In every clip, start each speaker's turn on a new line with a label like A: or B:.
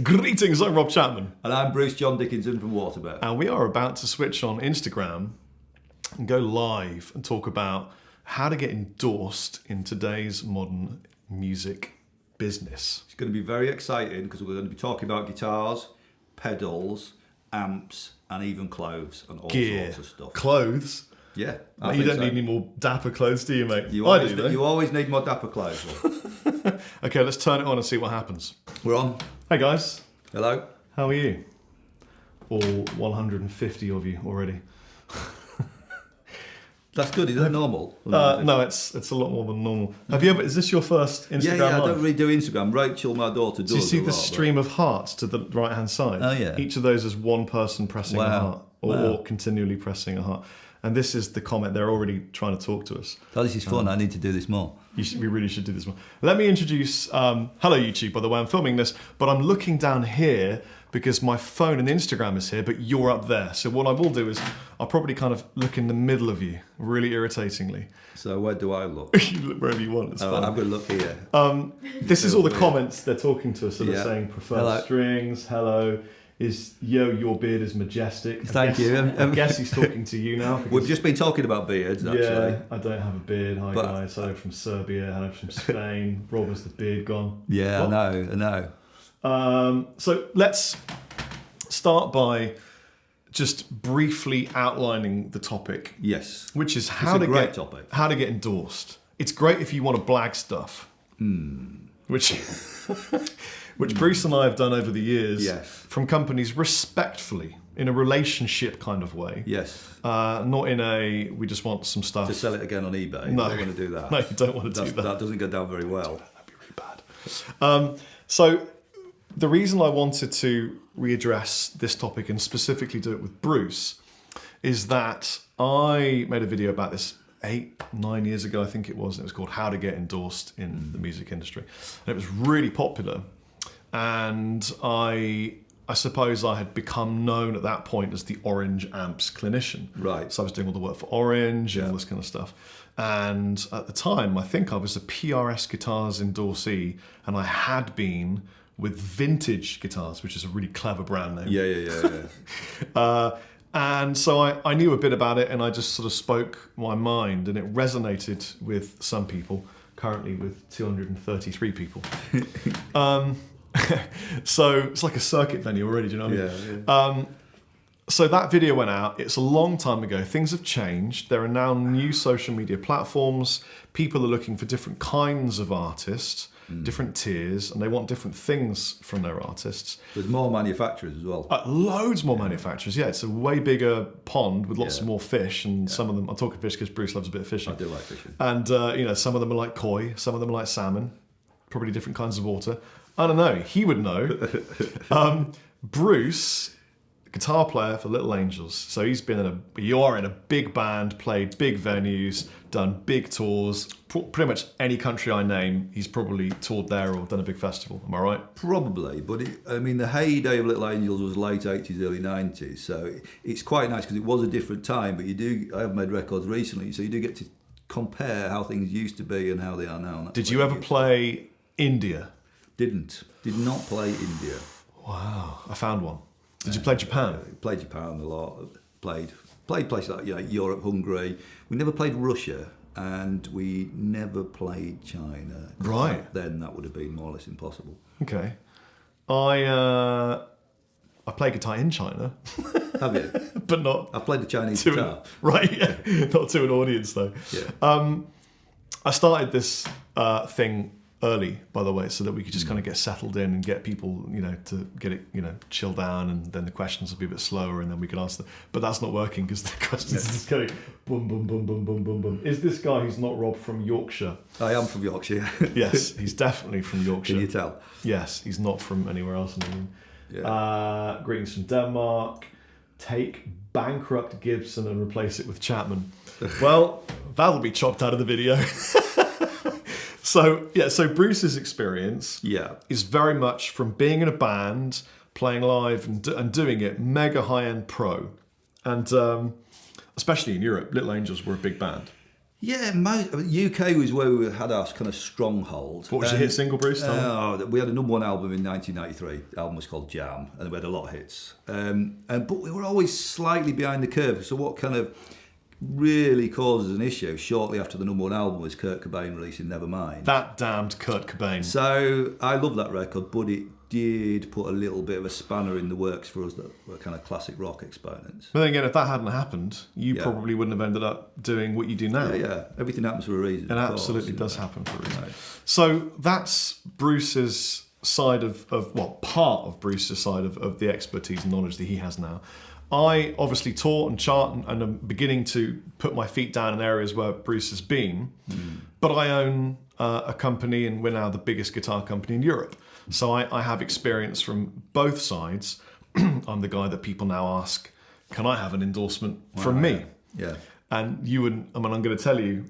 A: Greetings, I'm Rob Chapman.
B: And I'm Bruce John Dickinson from Waterbear.
A: And we are about to switch on Instagram and go live and talk about how to get endorsed in today's modern music business.
B: It's going to be very exciting because we're going to be talking about guitars, pedals, amps, and even clothes and all sorts of stuff.
A: Clothes?
B: Yeah.
A: Mate, you don't need any more dapper clothes, do you, mate?
B: You always need more dapper clothes.
A: Okay, let's turn it on and see what happens.
B: We're on.
A: Hey guys.
B: Hello.
A: How are you? All 150 of you already.
B: That's good. Is that normal?
A: No, it's a lot more than normal. Have you ever? Is this your first Instagram
B: Yeah,
A: live?
B: I don't really do Instagram. Rachel, my daughter, does.
A: Do you see
B: a
A: the
B: lot,
A: stream of hearts to the right-hand side?
B: Oh, yeah.
A: Each of those is one person pressing a heart, or continually pressing a heart. And this is the comment. They're already trying to talk to us.
B: Oh, this is fun. I need to do this more.
A: We really should do this more. Let me introduce. Hello, YouTube. By the way, I'm filming this, but I'm looking down here because my phone and Instagram is here, but you're up there. So what I will do is I'll probably kind of look in the middle of you, really irritatingly.
B: So where do I look?
A: You look wherever you want. It's fine.
B: I'm going to look here.
A: This is all the comments they're talking to us. So they're saying preferred
B: hello.
A: Strings. Hello. Your beard is majestic.
B: Thank you.
A: I guess he's talking to you now.
B: We've just been talking about beards, actually.
A: Yeah, I don't have a beard. Hi guys. Hello from Serbia. Hello from Spain. Rob, has the beard gone?
B: Yeah,
A: What?
B: I know.
A: So let's start by just briefly outlining the topic.
B: Yes.
A: Which is
B: It's a great topic.
A: How to get endorsed. It's great if you want to blag stuff. Which Bruce and I have done over the years.
B: Yes.
A: From companies respectfully, in a relationship kind of way.
B: Yes.
A: Not in a, we just want some stuff.
B: To sell it again on eBay.
A: No.
B: You don't want to do that.
A: No, you don't want to do that.
B: That doesn't go down very well.
A: That'd be really bad. So the reason I wanted to readdress this topic and specifically do it with Bruce is that I made a video about this 8-9 years ago, I think it was. And it was called How to Get Endorsed in the Music Industry. And it was really popular. And I suppose I had become known at that point as the Orange Amps clinician.
B: Right.
A: So I was doing all the work for Orange and all this kind of stuff. And at the time, I think I was a PRS Guitars endorsee, and I had been with Vintage Guitars, which is a really clever brand name.
B: Yeah.
A: And so I knew a bit about it, and I just sort of spoke my mind, and it resonated with some people, currently with 233 people. So it's like a circuit venue already, do you know what I mean? So that video went out. It's a long time ago. Things have changed. There are now new social media platforms. People are looking for different kinds of artists, different tiers, and they want different things from their artists.
B: There's more manufacturers as well.
A: Loads more manufacturers. Yeah, it's a way bigger pond with lots more fish, and some of them, I'm talking fish because Bruce loves a bit of fishing.
B: I do like fishing.
A: And some of them are like koi, some of them are like salmon, probably different kinds of water. I don't know. He would know. Bruce, guitar player for Little Angels. So you're in a big band, played big venues, done big tours. Pretty much any country I name, he's probably toured there or done a big festival. Am I right?
B: Probably, but the heyday of Little Angels was late 80s, early 90s. So it's quite nice because it was a different time, but I have made records recently, so you do get to compare how things used to be and how they are now.
A: Did you ever play India?
B: Did not play India.
A: Wow, I found one. Did you play Japan?
B: Played Japan a lot. Played places like Europe, Hungary. We never played Russia, and we never played China.
A: Right.
B: Back then that would have been more or less impossible.
A: Okay. I play guitar in China.
B: Have you?
A: But not.
B: I played the Chinese guitar.
A: Right, yeah. Not to an audience though.
B: Yeah.
A: I started this thing early, by the way, so that we could just kind of get settled in and get people, to get it, chill down, and then the questions will be a bit slower, and then we can answer them. But that's not working because the questions are just going boom, boom, boom, boom, boom, boom, boom. Is this guy who's not Rob from Yorkshire?
B: I am from Yorkshire.
A: Yes, he's definitely from Yorkshire.
B: Can you tell?
A: Yes, he's not from anywhere else in England.
B: Yeah.
A: Greetings from Denmark. Take bankrupt Gibson and replace it with Chapman. Well, that'll be chopped out of the video. So Bruce's experience is very much from being in a band, playing live and doing it, mega high-end pro. And especially in Europe, Little Angels were a big band.
B: Yeah, UK was where we had our kind of stronghold.
A: What was your hit single, Bruce?
B: We had a number 1 album in 1993. The album was called Jam, and we had a lot of hits. But we were always slightly behind the curve. So what kind of really causes an issue shortly after the number 1 album was Kurt Cobain releasing Nevermind.
A: That damned Kurt Cobain.
B: So I love that record, but it did put a little bit of a spanner in the works for us that were kind of classic rock exponents.
A: But then again, if that hadn't happened, you probably wouldn't have ended up doing what you do now.
B: Yeah. Everything happens for a reason.
A: It absolutely does happen for a reason.
B: Right.
A: So that's Bruce's side part of Bruce's side of the expertise and knowledge that he has now. I obviously taught and chart and am beginning to put my feet down in areas where Bruce has been, but I own a company and we're now the biggest guitar company in Europe. So I have experience from both sides. I'm the guy that people now ask, can I have an endorsement from me?
B: Yeah.
A: And I'm going to tell you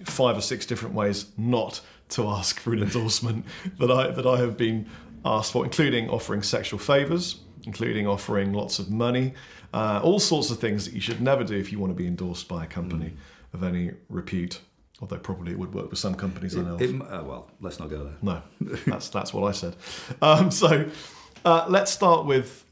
A: 5 or 6 different ways not to ask for an endorsement that I have been asked for, including offering sexual favours, including offering lots of money, all sorts of things that you should never do if you want to be endorsed by a company of any repute. Although probably it would work with some companies I know of.
B: Well, let's not go there.
A: No, that's what I said. So let's start with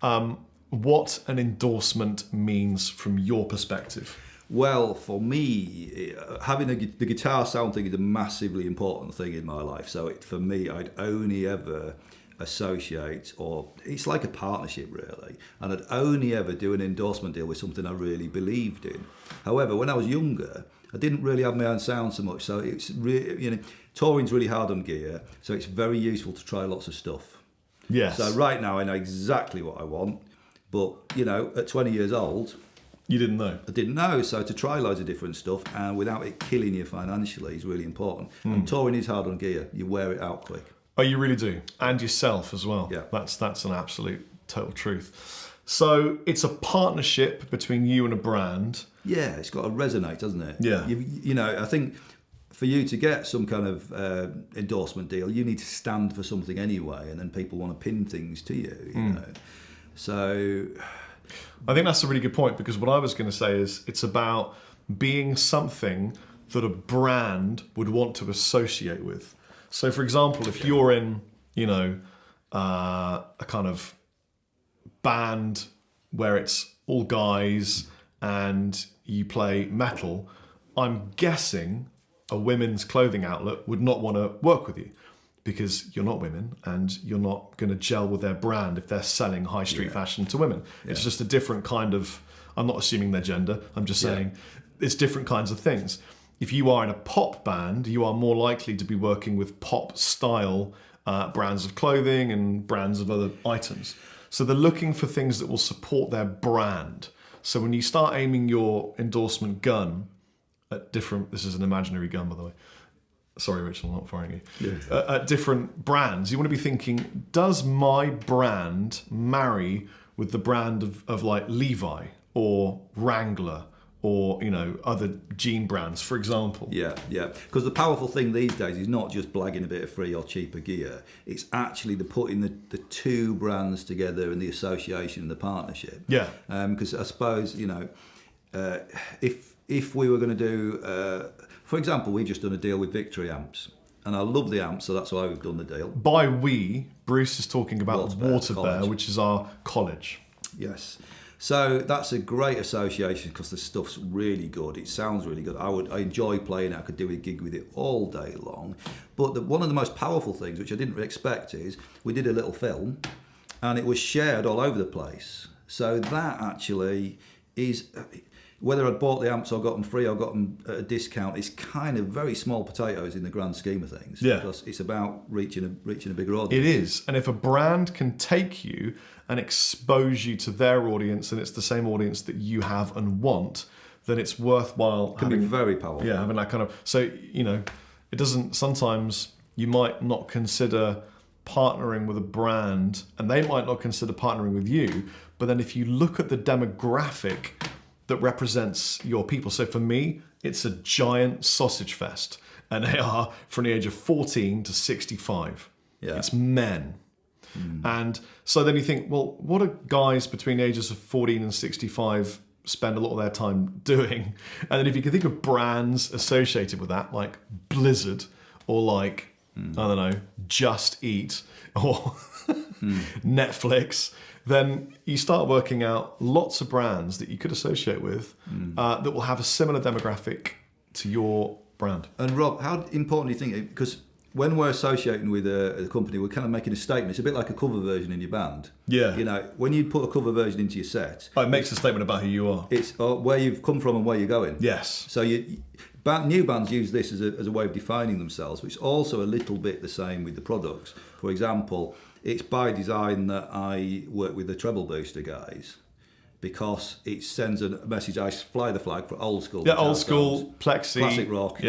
A: what an endorsement means from your perspective.
B: Well, for me, having the guitar sound thing is a massively important thing in my life. So for me, I'd only ever associate, or it's like a partnership really, and I'd only ever do an endorsement deal with something I really believed in. However, when I was younger, I didn't really have my own sound so much, so it's really, touring's really hard on gear, so it's very useful to try lots of stuff.
A: Yes.
B: So right now I know exactly what I want, but at 20 years old,
A: you didn't know.
B: I didn't know, so to try loads of different stuff and without it killing you financially is really important. And touring is hard on gear; you wear it out quick.
A: Oh, you really do, and yourself as well.
B: Yeah,
A: that's an absolute total truth. So it's a partnership between you and a brand.
B: Yeah, it's got to resonate, doesn't it?
A: Yeah.
B: I think for you to get some kind of endorsement deal, you need to stand for something anyway, and then people want to pin things to you. You know, so
A: I think that's a really good point, because what I was going to say is it's about being something that a brand would want to associate with. So, for example, if you're in, a kind of band where it's all guys and you play metal, I'm guessing a women's clothing outlet would not want to work with you because you're not women and you're not going to gel with their brand if they're selling high street fashion to women. Yeah. It's just a different kind of, I'm not assuming their gender, I'm just saying it's different kinds of things. If you are in a pop band, you are more likely to be working with pop style brands of clothing and brands of other items. So they're looking for things that will support their brand. So when you start aiming your endorsement gun at different, this is an imaginary gun, by the way. Sorry, Rich, I'm not firing you. Yeah. At different brands, you want to be thinking, does my brand marry with the brand of like Levi or Wrangler or other jean brands, for example?
B: Yeah. Because the powerful thing these days is not just blagging a bit of free or cheaper gear. It's actually the putting the two brands together and the association and the partnership.
A: Yeah.
B: Because I suppose if we were going to do, for example, we've just done a deal with Victory amps, and I love the amps, so that's why we've done the deal.
A: By we, Bruce is talking about Water Bear, which is our college.
B: Yes. So that's a great association because the stuff's really good. It sounds really good. I enjoy playing it. I could do a gig with it all day long. But one of the most powerful things, which I didn't expect, is we did a little film and it was shared all over the place. So that actually is, whether I'd bought the amps or got them free or got them at a discount, it's kind of very small potatoes in the grand scheme of things.
A: Yeah.
B: Because it's about reaching a bigger audience.
A: It is. And if a brand can take you and expose you to their audience, and it's the same audience that you have and want, then it's worthwhile.
B: It can be very powerful.
A: Yeah, having that kind of, so, it doesn't, sometimes you might not consider partnering with a brand and they might not consider partnering with you, but then if you look at the demographic that represents your people, so for me, it's a giant sausage fest, and they are from the age of 14 to 65.
B: Yeah.
A: It's men. And so then you think, well, what are guys between the ages of 14 and 65 spend a lot of their time doing. And then if you can think of brands associated with that, like Blizzard or like, I don't know, Just Eat or Netflix, then you start working out lots of brands that you could associate with that will have a similar demographic to your brand.
B: And Rob, how important do you think, because when we're associating with a company, we're kind of making a statement. It's a bit like a cover version in your band.
A: Yeah.
B: You know, when you put a cover version into your set,
A: It makes a statement about who you are.
B: it's where you've come from and where you're going.
A: Yes.
B: So new bands use this as a way of defining themselves, which is also a little bit the same with the products. For example, it's by design that I work with the treble booster guys, because it sends a message. I fly the flag for old school.
A: Yeah, old school, plexi.
B: Classic rock,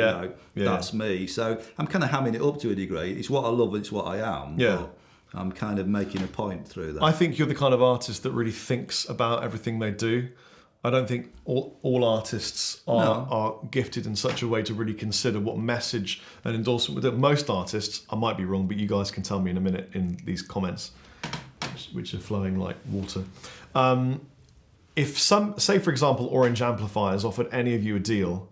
B: that's me. So I'm kind of hamming it up to a degree. It's what I love, it's what I am.
A: Yeah.
B: But I'm kind of making a point through that.
A: I think you're the kind of artist that really thinks about everything they do. I don't think all artists are gifted in such a way to really consider what message an endorsement would do. Most artists, I might be wrong, but you guys can tell me in a minute in these comments, which are flowing like water. If say for example, Orange Amplifiers offered any of you a deal,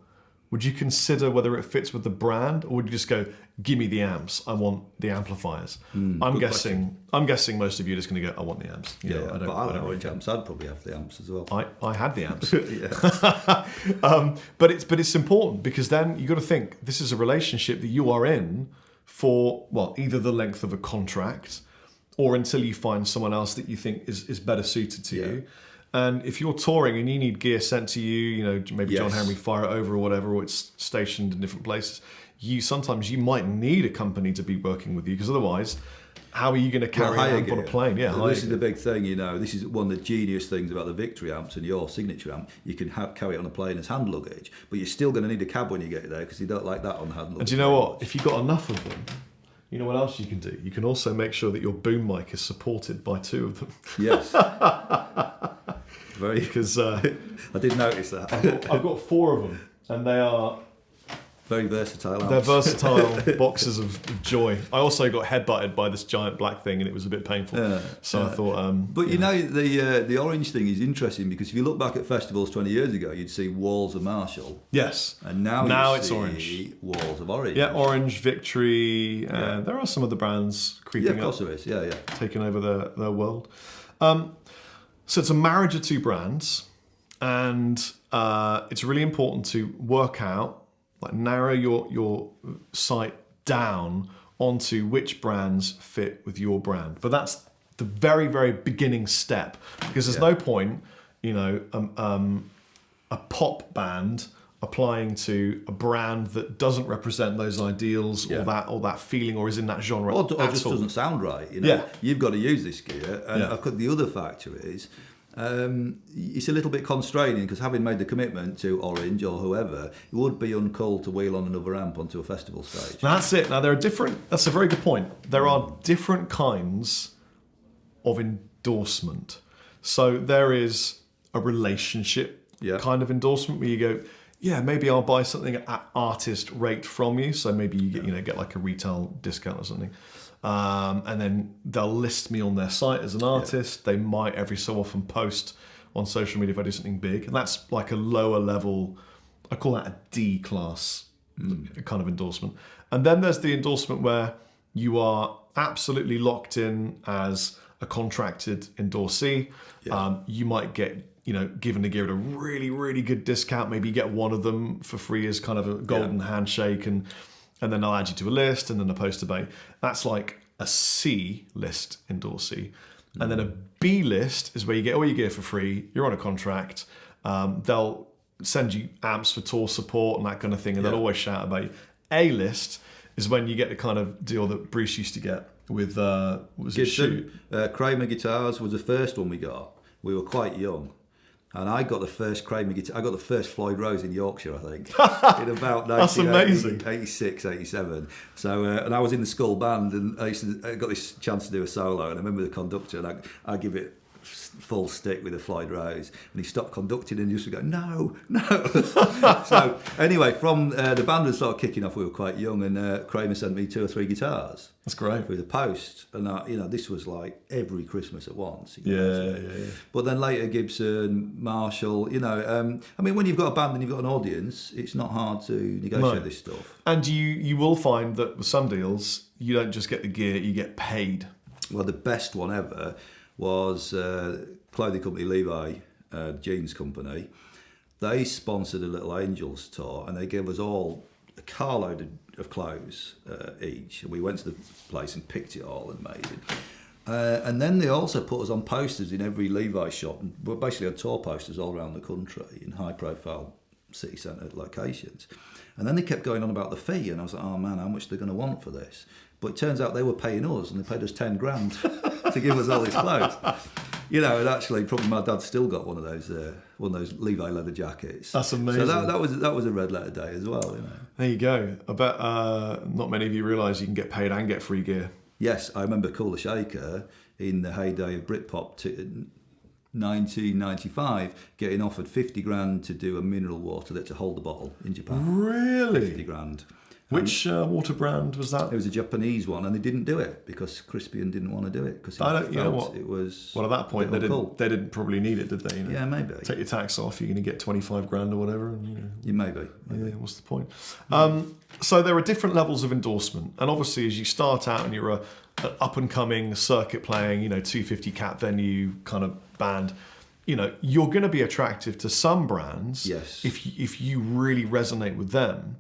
A: would you consider whether it fits with the brand, or would you just go, "Give me the amps. I want the amplifiers"? I'm guessing most of you are just going to go, "I want the amps."
B: Yeah,
A: I don't
B: Orange
A: really
B: amps. I'd probably have the amps as well.
A: I had the amps.
B: Yeah.
A: But it's important, because then you've got to think, this is a relationship that you are in for, well, either the length of a contract or until you find someone else that you think is better suited to you. And if you're touring and you need gear sent to you, maybe John Henry fire it over or whatever, or it's stationed in different places, sometimes you might need a company to be working with you, because otherwise, how are you going to carry an amp on a plane? Yeah,
B: so this is the big thing, This is one of the genius things about the Victory amps and your signature amp. You can carry it on a plane as hand luggage, but you're still going to need a cab when you get there, because you don't like that on hand luggage.
A: And do you know what? If you've got enough of them, you know what else you can do? You can also make sure that your boom mic is supported by two of them.
B: Yes.
A: Because
B: I did notice that.
A: I've got 4 of them, and they are
B: very versatile.
A: They're versatile boxes of joy. I also got headbutted by this giant black thing, and it was a bit painful. I thought.
B: But the orange thing is interesting, because if you look back at festivals 20 years ago, you'd see walls of Marshall.
A: Yes.
B: And now
A: it's
B: see
A: orange.
B: Walls of orange.
A: Yeah, Orange, Victory. There are some of the brands creeping up.
B: Yeah, of course there is. Yeah.
A: Taking over their world. So it's a marriage of 2 brands, and it's really important to work out, narrow your site down onto which brands fit with your brand. But that's the very, very beginning step, because there's no point, a pop band applying to a brand that doesn't represent those ideals or that feeling, or is in that genre
B: or just doesn't sound right. You've got to use this gear, and the other factor is it's a little bit constraining, because having made the commitment to Orange or whoever, it would be uncool to wheel on another amp onto a festival stage.
A: That's it. Now that's a very good point. There are different kinds of endorsement. So there is a relationship kind of endorsement, where you go, maybe I'll buy something at artist rate from you. So maybe you get like a retail discount or something. And then they'll list me on their site as an artist. They might every so often post on social media if I do something big. And that's like a lower level, I call that a D class kind of endorsement. And then there's the endorsement where you are absolutely locked in as a contracted endorsee. You might get given the gear at a really, really good discount. Maybe you get one of them for free as kind of a golden handshake, and then they'll add you to a list, and then a poster bay. That's like a C list endorsee. And then a B list is where you get all your gear for free. You're on a contract. They'll send you amps for tour support and that kind of thing, and they'll always shout about you. A list is when you get the kind of deal that Bruce used to get with Shoot.
B: Kramer guitars was the first one we got. We were quite young. And I got the first Kramer guitar. I got the first Floyd Rose in Yorkshire, I think, in about 1986, 87. So, and I was in the school band, and I got this chance to do a solo. And I remember the conductor, and I give it full stick with a Floyd Rose, and he stopped conducting and just would go, no. So anyway, from the band had started kicking off, we were quite young, and Kramer sent me 2 or 3 guitars.
A: That's great.
B: Through the post, and this was like every Christmas at once.
A: Yeah.
B: But then later Gibson, Marshall, I mean, when you've got a band and you've got an audience, it's not hard to negotiate this stuff.
A: And you will find that with some deals, you don't just get the gear, you get paid.
B: Well, the best one ever was clothing company Levi, jeans company. They sponsored a Little Angels tour, and they gave us all a carload of clothes each. And we went to the place and picked it all and made it. And then they also put us on posters in every Levi shop, and we basically had tour posters all around the country in high-profile city centre locations. And then they kept going on about the fee, and I was like, oh man, how much are they going to want for this? But it turns out they were paying us, and they paid us 10 grand to give us all these clothes. And actually, probably my dad still got one of those Levi leather jackets.
A: That's amazing.
B: So that was a red letter day as well.
A: There you go. I bet not many of you realise you can get paid and get free gear.
B: Yes, I remember Cooler Shaker in the heyday of Britpop 1995 getting offered 50 grand to do a mineral water to hold the bottle in Japan.
A: Really?
B: 50 grand.
A: Which water brand was that?
B: It was a Japanese one, and they didn't do it because Crispian didn't want to do it because it was.
A: Well, at that point, they didn't probably need it, did they?
B: Yeah, maybe.
A: Take your tax off, you're going to get 25 grand or whatever. And,
B: you maybe.
A: Yeah, what's the point? So there are different levels of endorsement, and obviously, as you start out and you're an up and coming circuit playing, 250 cap venue kind of band, you're going to be attractive to some brands.
B: Yes.
A: If you really resonate with them.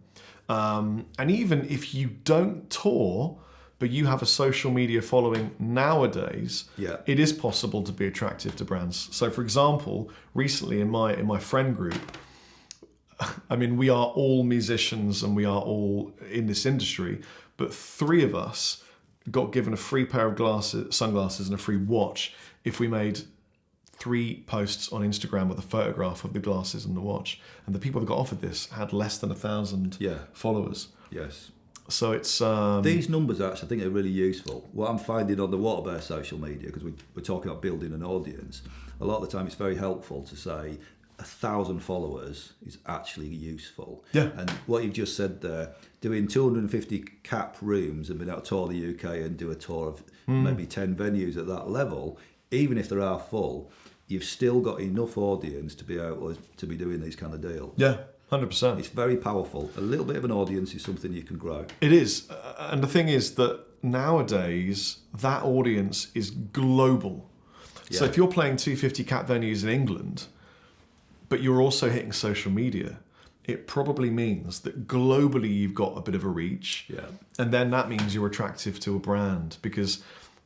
A: And even if you don't tour, but you have a social media following nowadays, it is possible to be attractive to brands. So, for example, recently in my friend group, I mean, we are all musicians and we are all in this industry, but 3 of us got given a free pair of sunglasses and a free watch if we made 3 posts on Instagram with a photograph of the glasses and the watch. And the people that got offered this had less than 1,000 followers.
B: Yes.
A: So it's...
B: These numbers actually, I think, are really useful. What I'm finding on the Waterbear social media, because we're talking about building an audience, a lot of the time it's very helpful to say 1,000 followers is actually useful.
A: Yeah.
B: And what you've just said there, doing 250 cap rooms and being able to tour the UK and do a tour of maybe 10 venues at that level, even if there are full, you've still got enough audience to be able to be doing these kind of deals.
A: Yeah, 100%.
B: It's very powerful. A little bit of an audience is something you can grow.
A: It is. And the thing is that nowadays, that audience is global. Yeah. So if you're playing 250 cap venues in England, but you're also hitting social media, it probably means that globally you've got a bit of a reach.
B: Yeah.
A: And then that means you're attractive to a brand because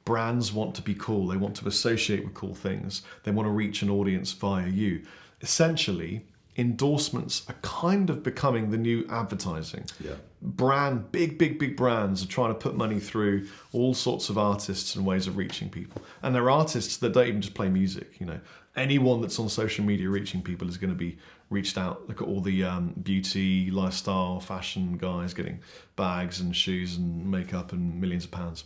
A: brands want to be cool. They want to associate with cool things. They want to reach an audience via you. Essentially, endorsements are kind of becoming the new advertising.
B: Yeah.
A: Big brands are trying to put money through all sorts of artists and ways of reaching people. And there are artists that don't even just play music. Anyone that's on social media reaching people is going to be reached out. Look at all the beauty, lifestyle, fashion guys getting bags and shoes and makeup and millions of pounds.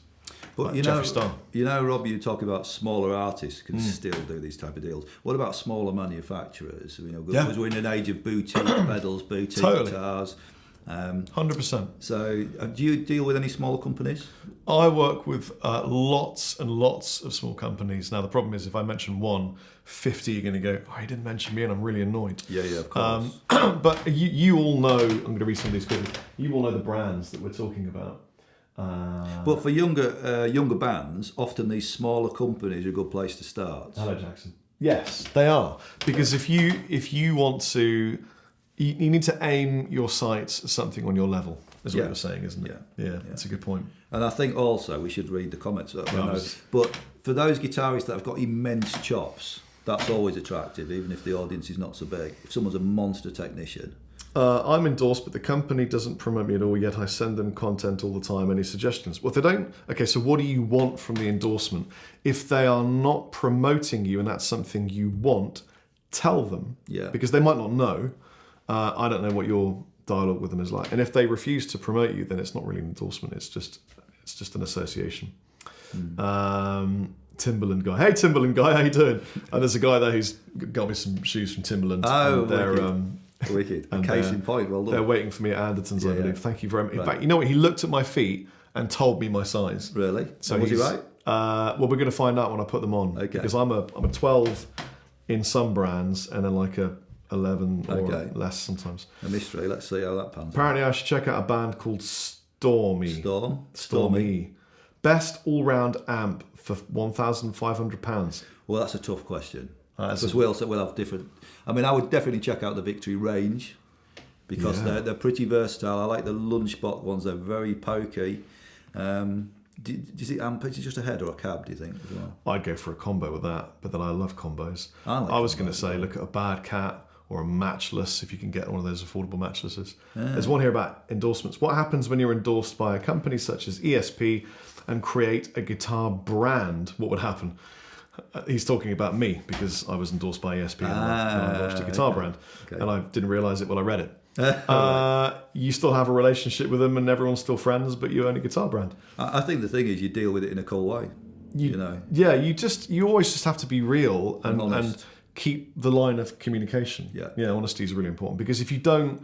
B: But
A: like
B: Rob, you talk about smaller artists can still do these type of deals. What about smaller manufacturers? Because we're in an age of boutique pedals, boutique guitars.
A: 100%.
B: So, do you deal with any smaller companies?
A: I work with lots and lots of small companies. Now, the problem is if I mention one, 50 are going to go, oh, he didn't mention me, and I'm really annoyed.
B: Yeah, of course.
A: But you all know, I'm going to read some of these quickly, you all know the brands that we're talking about.
B: But for younger bands, often these smaller companies are a good place to start.
A: Hello, Jackson. Yes, they are. Because if you want to, you need to aim your sights at something on your level, is what you're saying, isn't it? Yeah, that's a good point.
B: And I think also we should read the comments. But for those guitarists that have got immense chops, that's always attractive, even if the audience is not so big. If someone's a monster technician.
A: I'm endorsed, but the company doesn't promote me at all, yet I send them content all the time. Any suggestions? Well, if they don't... Okay, so what do you want from the endorsement? If they are not promoting you and that's something you want, tell them.
B: Yeah.
A: Because they might not know. I don't know what your dialogue with them is like. And if they refuse to promote you, then it's not really an endorsement. It's just an association. Timberland guy. Hey, Timberland guy, how you doing? And there's a guy there who's got me some shoes from Timberland.
B: Oh,
A: and they're,
B: wicked.
A: and
B: Case in point, well done.
A: They're waiting for me at Andertons, I
B: Yeah,
A: believe.
B: yeah.
A: Thank you very much. In
B: Right.
A: fact, you know what? He looked at my feet and told me my size.
B: Really?
A: So
B: was he
A: he's-
B: right?
A: Well, we're going to find out when I put them on.
B: Okay.
A: Because I'm a 12 in some brands and then like a 11 or
B: Okay.
A: less sometimes.
B: A mystery. Let's see how that pans out.
A: Apparently, I should check out a band called Stormy.
B: Stormy.
A: Best all-round amp for £1,500.
B: Well, that's a tough question.
A: That's
B: Because we'll have different... I mean, I would definitely check out the Victory range because
A: Yeah.
B: they're pretty versatile. I like the lunchbox ones. They're very pokey. Do you think amp is it just a head or a cab, do you think, as well?
A: I'd go for a combo with that, but then I love combos.
B: I
A: was
B: like
A: going to
B: combos
A: say,
B: as well.
A: look at a BadCat or a matchless if you can get one of those affordable matchlesses. There's one here about endorsements. What happens when you're endorsed by a company such as ESP and create a guitar brand? What would happen? He's talking about me because I was endorsed by ESP and I launched a guitar brand.
B: Okay.
A: And I didn't realise it when I read it. You still have a relationship with them and everyone's still friends, but you own a guitar brand.
B: I think the thing is you deal with it in a cool way. You know.
A: Yeah, you always just have to be real and
B: honest.
A: keep the line of communication.
B: Yeah.
A: Honesty is really important because if you don't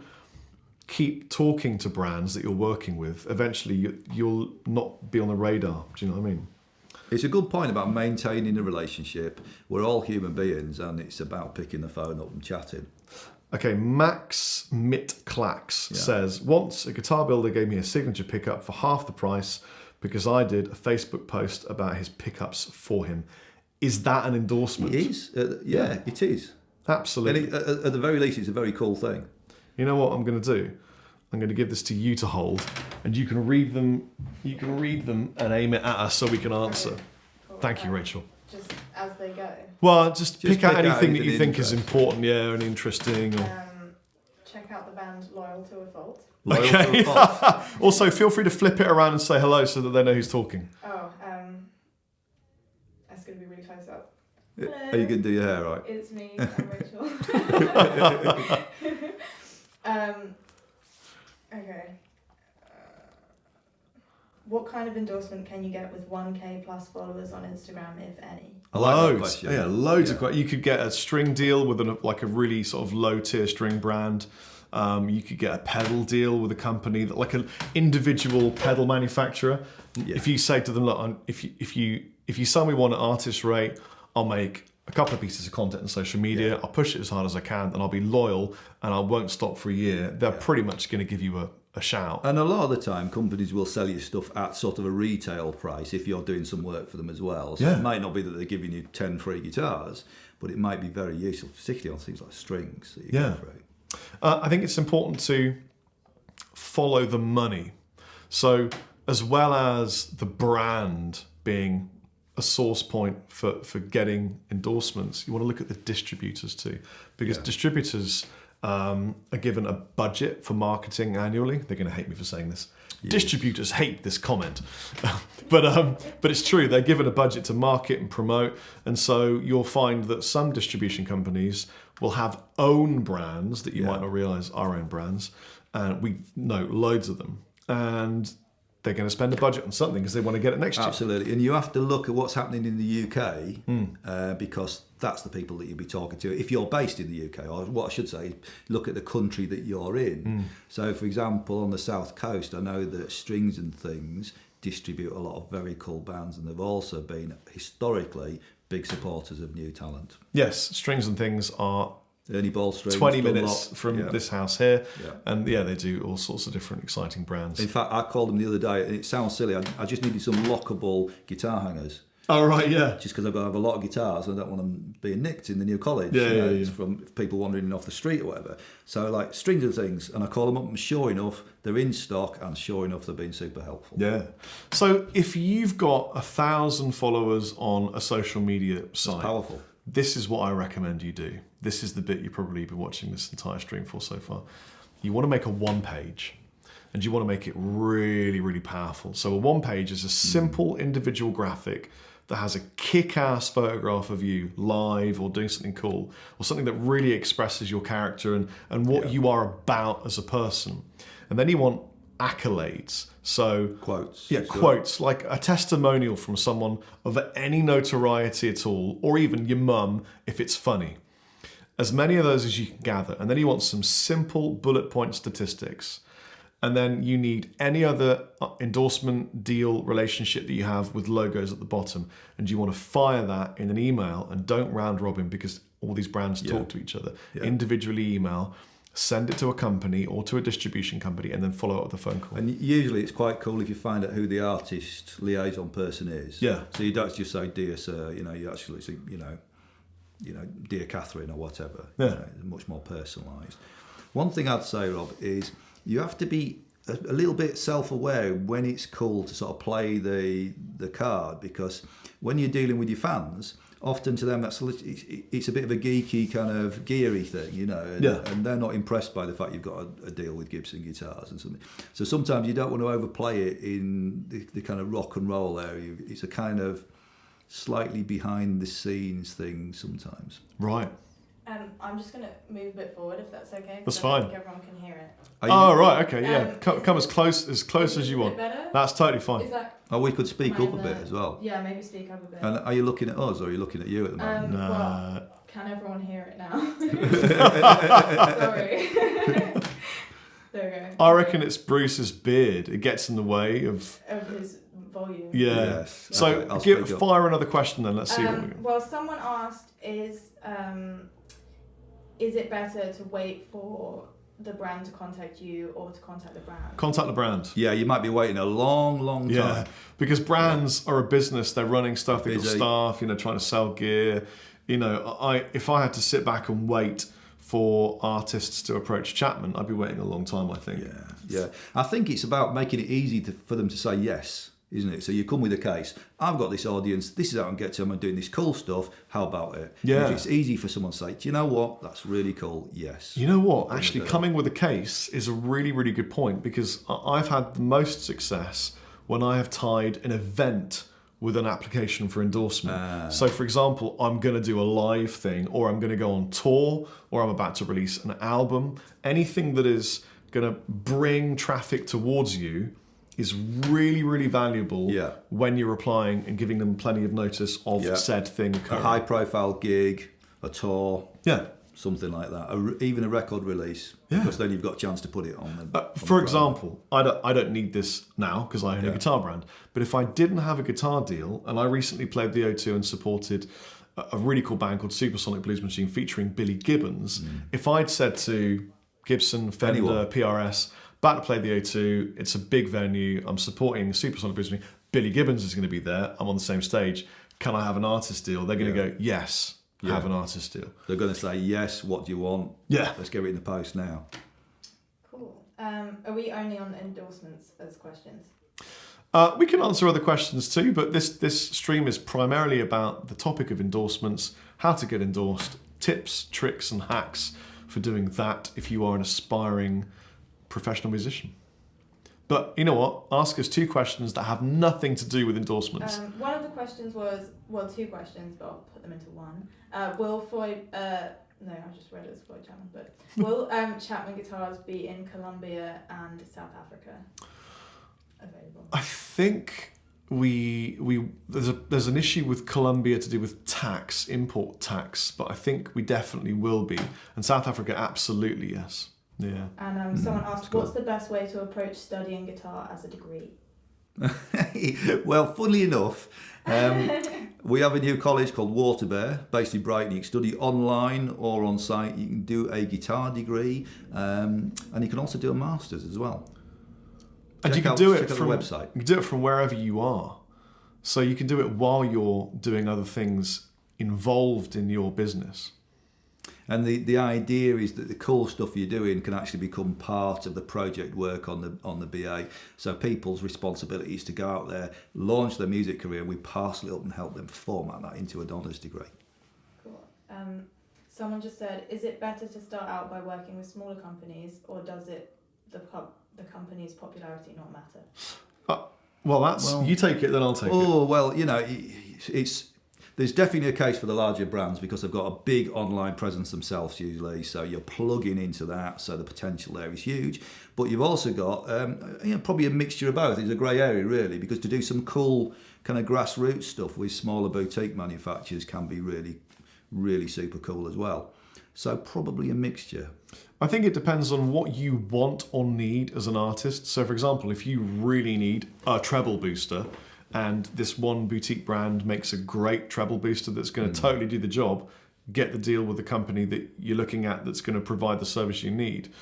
A: keep talking to brands that you're working with, eventually you'll not be on the radar. Do you know what I mean?
B: It's a good point about maintaining a relationship. We're all human beings and it's about picking the phone up and chatting.
A: Okay, Max Mitklax says, once a guitar builder gave me a signature pickup for half the price because I did a Facebook post about his pickups for him. Is that an endorsement?
B: It is. It is.
A: Absolutely.
B: And at the very least, it's a very cool thing.
A: You know what I'm going to do? I'm going to give this to you to hold, and you can read them. You can read them and aim it at us so we can answer.
C: Cool.
A: Thank you, Rachel.
C: Just as they go.
A: Well, just pick out
B: pick out
A: anything that you
B: anything
A: think is
B: interest.
A: important, and interesting. Or...
C: Check out the band Loyal to a Fault.
B: Loyal to
A: Okay.
B: a fault.
A: Also, feel free to flip it around and say hello so that they know who's talking.
C: Oh, that's going to be really close up.
B: Are you going to do your hair right?
C: It's me, I'm Rachel. Okay. What kind of endorsement can you get with 1K plus followers on Instagram, if any?
B: I like that
A: Loads.
B: question.
A: Yeah, loads of questions. You could get a string deal with a really sort of low tier string brand. You could get a pedal deal with a company that, like an individual pedal manufacturer.
B: Yeah.
A: If you say to them, look, if you sell me one at artist rate, I'll make a couple of pieces of content on social media. I'll push it as hard as I can, and I'll be loyal, and I won't stop for a year. They're pretty much going to give you a shout.
B: And a lot of the time, companies will sell you stuff at sort of a retail price if you're doing some work for them as well. So
A: Yeah.
B: it might not be that they're giving you 10 free guitars, but it might be very useful, particularly on things like strings that you
A: Yeah.
B: go through.
A: I think it's important to follow the money. So as well as the brand being a source point for getting endorsements, you want to look at the distributors too, because distributors are given a budget for marketing annually. They're going to hate me for saying this. Yes. Distributors hate this comment, but it's true. They're given a budget to market and promote, and so you'll find that some distribution companies will have own brands that you might not realise are own brands, and we know loads of them, and they're going to spend a budget on something because they want to get it next year.
B: Absolutely. And you have to look at what's happening in the UK because that's the people that you'll be talking to. If you're based in the UK, or what I should say, look at the country that you're in. So, for example, on the South Coast, I know that Strings and Things distribute a lot of very cool bands, and they've also been historically big supporters of new talent.
A: Yes, Strings and Things are
B: Ernie Ball Strings,
A: 20
B: Dunlop.
A: minutes from this house here,
B: Yeah.
A: and they do all sorts of different exciting brands.
B: In fact, I called them the other day, and it sounds silly, I just needed some lockable guitar hangers.
A: Oh, right, yeah.
B: Just because I've got to have a lot of guitars and I don't want them being nicked in the new college.
A: Yeah.
B: It's from people wandering off the street or whatever. So like Strings and Things, and I call them up and sure enough, they're in stock and sure enough, they've been super helpful.
A: Yeah. So if you've got 1,000 followers on a social media site,
B: It's powerful.
A: this is what I recommend you do. This is the bit you've probably been watching this entire stream for so far. You want to make a one page, and you want to make it really, really powerful. So a one page is a simple individual graphic that has a kick-ass photograph of you live or doing something cool, or something that really expresses your character and what you are about as a person. And then you want accolades. So
B: Quotes.
A: yeah, quotes, like a testimonial from someone of any notoriety at all, or even your mum if it's funny. As many of those as you can gather. And then you want some simple bullet point statistics. And then you need any other endorsement deal relationship that you have with logos at the bottom. And you want to fire that in an email, and don't round robin because all these brands talk to each other. Individually email, send it to a company or to a distribution company, and then follow up with a phone call.
B: And usually it's quite cool if you find out who the artist liaison person is.
A: Yeah.
B: So you don't just say, dear sir, you actually say, dear Catherine or whatever.
A: Yeah.
B: Much more personalised. One thing I'd say, Rob, is you have to be a little bit self-aware when it's cool to sort of play the card, because when you're dealing with your fans, often to them it's a bit of a geeky kind of geary thing, and they're not impressed by the fact you've got a deal with Gibson guitars and something. So sometimes you don't want to overplay it in the kind of rock and roll area. It's a kind of slightly behind the scenes thing sometimes.
A: Right.
C: I'm just going to move a bit forward if that's okay.
A: That's
C: I
A: fine.
C: think everyone can hear it.
A: Right, okay, yeah. Come as close as you want.
C: Better?
A: That's totally fine.
C: Is that,
B: we could speak up a bit as well.
C: Yeah, maybe speak up a bit.
B: And are you looking at us or are you looking at you at the moment?
C: Well, can everyone hear it now? Sorry. There we go.
A: I reckon it's Bruce's beard. It gets in the way of
C: his volume.
A: Yeah.
B: Yes.
A: So
B: Okay, I'll speak up.
A: fire another question then. Let's see what we get.
C: Well, someone asked, is it better to wait for the brand to contact you or to contact the brand?
A: Contact the brand.
B: Yeah, you might be waiting a long time.
A: Yeah, because brands are a business. They're running stuff. They've got
B: Busy.
A: staff. Trying to sell gear. If I had to sit back and wait for artists to approach Chapman, I'd be waiting a long time, I think.
B: Yeah. I think it's about making it easy for them to say yes, isn't it? So you come with a case. I've got this audience. This is how I can get to them. I'm doing this cool stuff. How about it?
A: Yeah.
B: If it's easy for someone to say, do you know what? That's really cool. Yes.
A: You know what? Actually, coming with a case is a really, really good point, because I've had the most success when I have tied an event with an application for endorsement. So, for example, I'm going to do a live thing, or I'm going to go on tour, or I'm about to release an album. Anything that is going to bring traffic towards you is really, really valuable when you're applying and giving them plenty of notice of said thing occurring.
B: A high-profile gig, a tour.
A: Yeah.
B: Something like that, even a record release, because then you've got a chance to put it on the.
A: For example, I don't need this now because I own a guitar brand. But if I didn't have a guitar deal, and I recently played the O2 and supported a really cool band called Supersonic Blues Machine featuring Billy Gibbons, if I'd said to Gibson, Fender, PRS, about to play the O2, it's a big venue, I'm supporting Supersonic Blues Machine, Billy Gibbons is going to be there, I'm on the same stage, can I have an artist deal? They're going to go, yes. Have an artist deal.
B: They're going to say, yes, what do you want?
A: Yeah.
B: Let's get it in the post now.
C: Cool. Are we only on endorsements as questions?
A: We can answer other questions too, but this stream is primarily about the topic of endorsements, how to get endorsed, tips, tricks and hacks for doing that if you are an aspiring professional musician. But you know what? Ask us 2 questions that have nothing to do with endorsements.
C: One of the questions was, 2 questions, but I'll put them into one. Will Floyd, no, I just read it as Floyd Chapman, but will Chapman guitars be in Colombia and South Africa available?
A: I think there's an issue with Colombia to do with tax, import tax, but I think we definitely will be. And South Africa, absolutely, yes. Yeah.
C: And someone asked, what's the best way to approach studying guitar as a degree?
B: Well, funnily enough, we have a new college called Waterbear, based in Brighton. You can study online or on site. You can do a guitar degree, and you can also do a master's as well.
A: And you can do it
B: from the website.
A: You can do it from wherever you are. So you can do it while you're doing other things involved in your business.
B: And the idea is that the cool stuff you're doing can actually become part of the project work on the BA. So people's responsibility is to go out there, launch their music career, and we parcel it up and help them format that into an honours degree.
C: Cool. Someone just said, is it better to start out by working with smaller companies, or does the company's popularity not matter?
A: You take it, then I'll take it.
B: Oh, well, it's there's definitely a case for the larger brands because they've got a big online presence themselves usually, so you're plugging into that, so the potential there is huge. But you've also got probably a mixture of both. It's a grey area really, because to do some cool kind of grassroots stuff with smaller boutique manufacturers can be really, really super cool as well. So probably a mixture.
A: I think it depends on what you want or need as an artist. So for example, if you really need a treble booster and this one boutique brand makes a great treble booster that's going to totally do the job, get the deal with the company that you're looking at that's going to provide the service you need.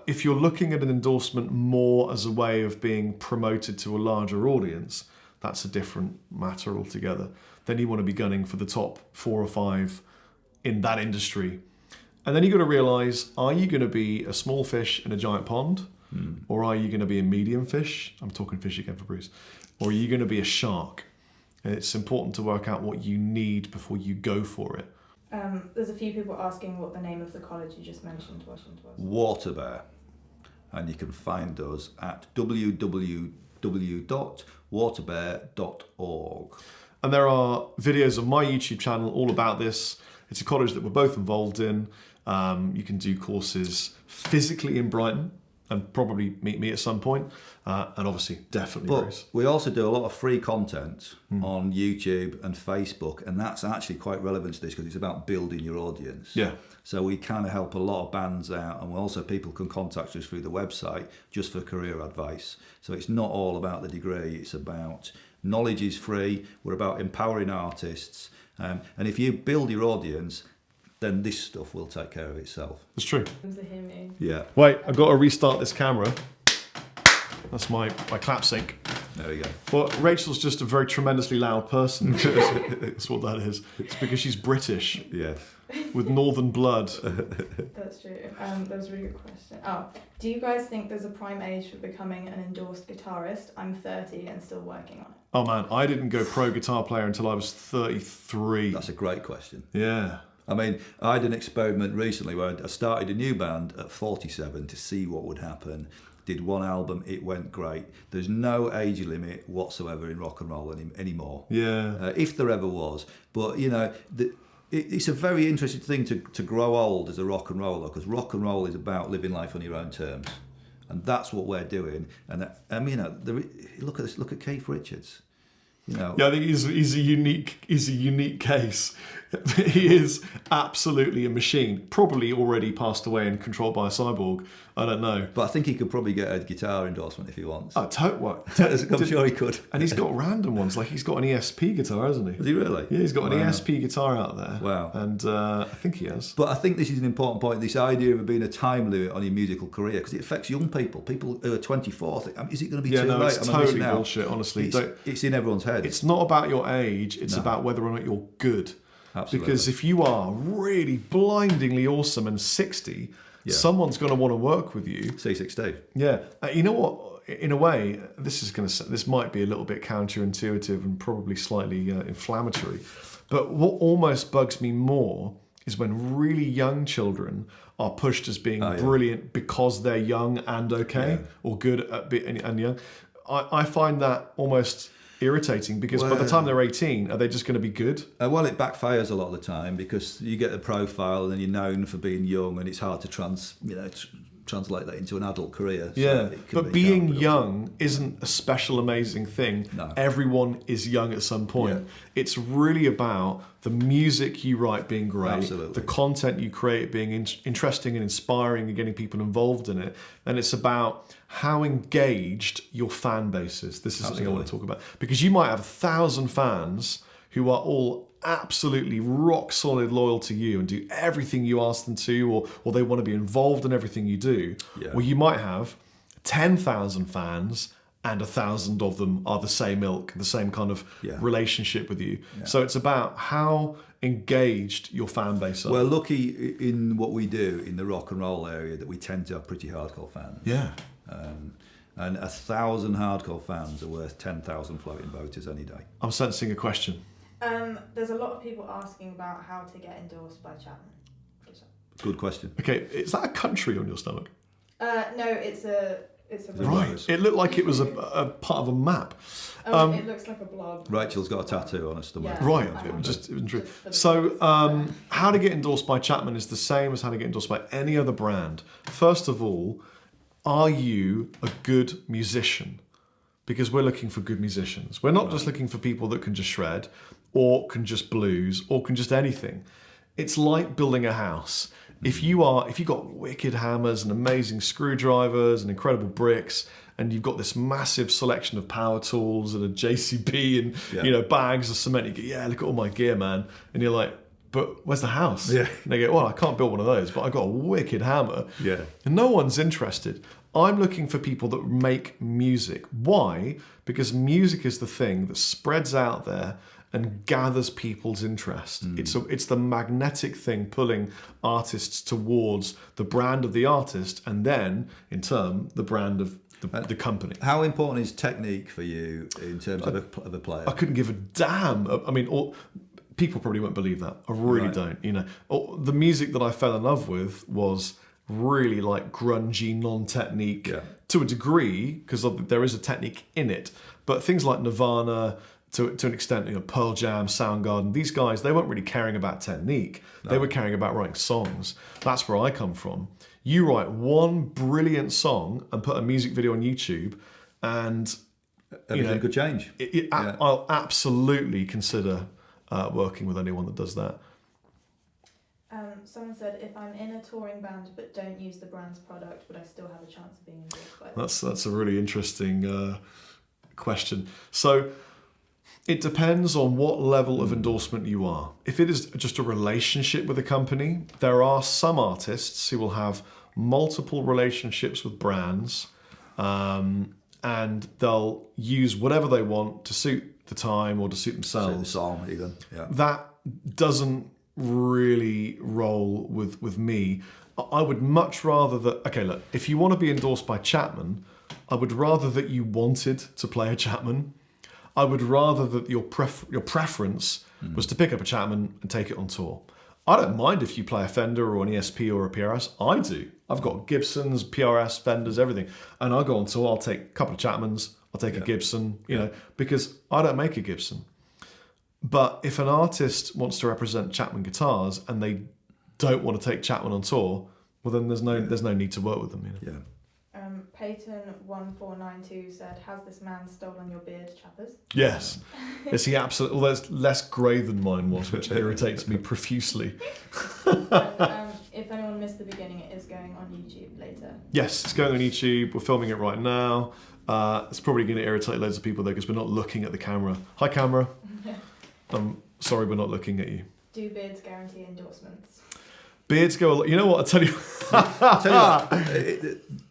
A: If you're looking at an endorsement more as a way of being promoted to a larger audience, that's a different matter altogether. Then you want to be gunning for the top 4 or 5 in that industry. And then you've got to realise, are you going to be a small fish in a giant pond? Or are you going to be a medium fish? I'm talking fish again for Bruce. Or are you going to be a shark? And it's important to work out what you need before you go for it.
C: There's a few people asking what the name of the college you just mentioned was.
B: Waterbear. And you can find us at www.waterbear.org.
A: And there are videos on my YouTube channel all about this. It's a college that we're both involved in. You can do courses physically in Brighton and probably meet me at some point. And obviously, definitely Bruce.
B: But we also do a lot of free content on YouTube and Facebook, and that's actually quite relevant to this because it's about building your audience.
A: Yeah.
B: So we kind of help a lot of bands out, and also people can contact us through the website just for career advice. So it's not all about the degree, it's about knowledge is free, we're about empowering artists, and if you build your audience, then this stuff will take care of itself.
A: It's true.
B: Yeah.
A: Wait, I've got to restart this camera. That's my clap sync.
B: There we go.
A: Well, Rachel's just a very tremendously loud person. That's what that is. It's because she's British.
B: Yeah.
A: With northern blood.
C: That's true. That was a really good question. Do you guys think there's a prime age for becoming an endorsed guitarist? I'm 30 and still working on it.
A: Oh man, I didn't go pro guitar player until I was 33.
B: That's a great question.
A: Yeah.
B: I mean, I did an experiment recently where I started a new band at 47 to see what would happen. Did one album, it went great. There's no age limit whatsoever in rock and roll anymore.
A: Yeah.
B: If there ever was. But, it's a very interesting thing to grow old as a rock and roller, because rock and roll is about living life on your own terms. And that's what we're doing. And look at this, look at Keith Richards.
A: Yeah, I think he's a unique case. He is absolutely a machine. Probably already passed away and controlled by a cyborg. I don't know.
B: But I think he could probably get a guitar endorsement if he wants.
A: Oh,
B: I'm sure he could.
A: And he's got random ones. Like he's got an ESP guitar, hasn't he?
B: Has he really?
A: Yeah, he's got an ESP guitar out there.
B: Wow.
A: And I think he has.
B: But I think this is an important point, this idea of there being a time limit on your musical career, because it affects young people who are 24. Think, is it going to be too late?
A: Yeah, it's totally bullshit, honestly.
B: It's in everyone's head.
A: It's not about your age, it's about whether or not you're good.
B: Absolutely.
A: Because if you are really blindingly awesome and 60, someone's going to want to work with you.
B: C16.
A: Yeah. You know what? In a way, this might be a little bit counterintuitive and probably slightly inflammatory. But what almost bugs me more is when really young children are pushed as being brilliant because they're young and okay, or good and young. I find that almost irritating, because by the time they're 18, are they just going to be good?
B: Well, it backfires a lot of the time, because you get a profile and then you're known for being young, and it's hard to translate that into an adult career.
A: So but being young isn't a special, amazing thing.
B: No.
A: Everyone is young at some point.
B: Yeah.
A: It's really about the music you write being great,
B: Absolutely.
A: the content you create being interesting and inspiring and getting people involved in it. And it's about how engaged your fan base is. This is something I want to talk about. Because you might have 1,000 fans who are all absolutely rock solid loyal to you and do everything you ask them to, or they want to be involved in everything you do.
B: Yeah.
A: Or you might have 10,000 fans and 1,000 of them are the same ilk, the same kind of relationship with you. Yeah. So it's about how engaged your fan base are.
B: We're lucky in what we do in the rock and roll area that we tend to have pretty hardcore fans.
A: Yeah.
B: And 1,000 hardcore fans are worth 10,000 floating voters any day.
A: I'm sensing a question.
C: There's a lot of people asking about how to get endorsed by Chapman.
B: Good question.
A: Okay, is that a country on your stomach?
C: No, it's a It's a
A: Right. It looked like it was a part of a map.
C: it looks like a blob.
B: Rachel's got a tattoo on her stomach.
C: Yeah.
A: Right. Just so, How to Get Endorsed by Chapman is the same as How to Get Endorsed by any other brand. First of all, are you a good musician? Because we're looking for good musicians. We're not just looking for people that can just shred, or can just blues, or can just anything. It's like building a house. If you've got wicked hammers and amazing screwdrivers and incredible bricks, and you've got this massive selection of power tools and a JCB and bags of cement, you go, look at all my gear, man. And you're like, but where's the house?
B: Yeah.
A: And they go, well, I can't build one of those, but I got a wicked hammer.
B: Yeah.
A: And no one's interested. I'm looking for people that make music. Why? Because music is the thing that spreads out there and gathers people's interest. It's the magnetic thing pulling artists towards the brand of the artist, and then, in turn, the brand of the company.
B: How important is technique for you in terms of a player?
A: I couldn't give a damn. I mean, people probably won't believe that. I really don't. The music that I fell in love with was really like grungy, non-technique to a degree, because there is a technique in it. But things like Nirvana, to an extent, Pearl Jam, Soundgarden, these guys, they weren't really caring about technique. No. They were caring about writing songs. That's where I come from. You write one brilliant song and put a music video on YouTube, and
B: everything could change.
A: I'll absolutely consider working with anyone that does that.
C: Someone said, if I'm in a touring band but don't use the brand's product, would I still have a chance of being endorsed by them?
A: That's a really interesting question. So it depends on what level of endorsement you are. If it is just a relationship with a company, there are some artists who will have multiple relationships with brands, and they'll use whatever they want to suit the time or to suit themselves.
B: Suit the song, even. Yeah.
A: That doesn't really roll with me. I would much rather that, okay, look, if you want to be endorsed by Chapman, I would rather that you wanted to play a Chapman. I would rather that your preference was to pick up a Chapman and take it on tour. I don't mind if you play a Fender or an ESP or a PRS. I do. I've got Gibsons, PRS, Fenders, everything. And I go on tour, I'll take a couple of Chapmans, I'll take a Gibson, because I don't make a Gibson. But if an artist wants to represent Chapman guitars and they don't want to take Chapman on tour, well then there's no need to work with them.
B: Yeah.
C: Peyton1492 said, "Has this man stolen your beard, Chappers?"
A: Yes. Is he absolutely? Well, there's less grey than mine was, which irritates me profusely.
C: If anyone missed the beginning, it is going on YouTube later.
A: Yes, it's going on YouTube. We're filming it right now. It's probably going to irritate loads of people though, because we're not looking at the camera. Hi, camera. I'm sorry, we're not looking at you.
C: Do beards guarantee endorsements?
A: Beards go. You know what? I tell you.